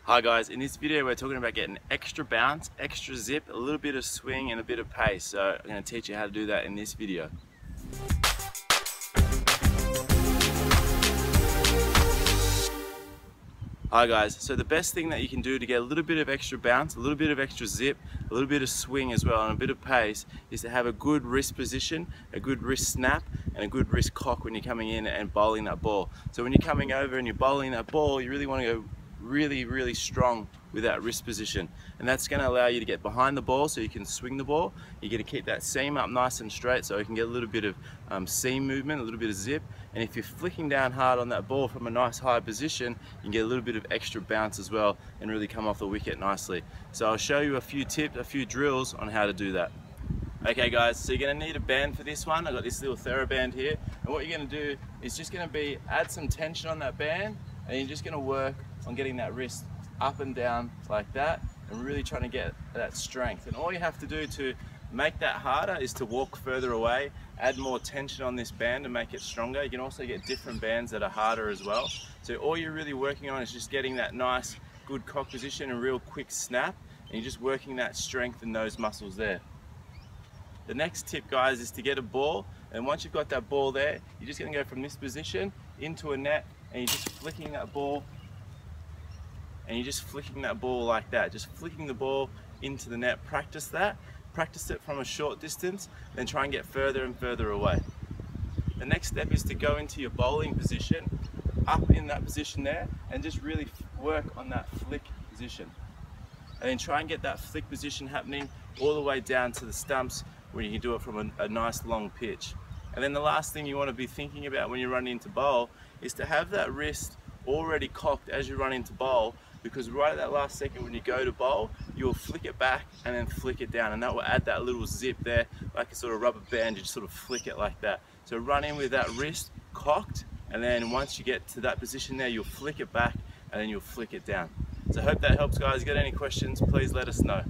Hi guys, in this video we're talking about getting extra bounce, extra zip, a little bit of swing and a bit of pace. So I'm going to teach you how to do that in this video. Hi guys, so the best thing that you can do to get a little bit of extra bounce, a little bit of extra zip, a little bit of swing as well and a bit of pace is to have a good wrist position, a good wrist snap and a good wrist cock when you're coming in and bowling that ball. So when you're coming over and you're bowling that ball, you really want to go really strong with that wrist position, and that's going to allow you to get behind the ball so you can swing the ball. You're going to keep that seam up nice and straight so you can get a little bit of seam movement, a little bit of zip, and if you're flicking down hard on that ball from a nice high position, you can get a little bit of extra bounce as well and really come off the wicket nicely. So I'll show you a few tips, a few drills on how to do that. Okay guys, so you're going to need a band for this one. I've got this little TheraBand here, and what you're going to do is just going to be add some tension on that band, and you're just going to work on getting that wrist up and down like that and really trying to get that strength. And all you have to do to make that harder is to walk further away, add more tension on this band and make it stronger. You can also get different bands that are harder as well. So all you're really working on is just getting that nice good cock position and real quick snap, and you're just working that strength in those muscles there. The next tip guys is to get a ball, and once you've got that ball there, you're just going to go from this position into a net and you're just flicking that ball. And you're just flicking that ball like that, just flicking the ball into the net. Practice that, practice it from a short distance, then try and get further and further away. The next step is to go into your bowling position, up in that position there, and just really work on that flick position. And then try and get that flick position happening all the way down to the stumps where you can do it from a nice long pitch. And then the last thing you want to be thinking about when you're running into bowl is to have that wrist already cocked as you run into bowl, because right at that last second when you go to bowl, you'll flick it back and then flick it down, and that will add that little zip there, like a sort of rubber band. You just sort of flick it like that. So run in with that wrist cocked, and then once you get to that position there, you'll flick it back and then you'll flick it down. So I hope that helps guys. If you got any questions, please let us know.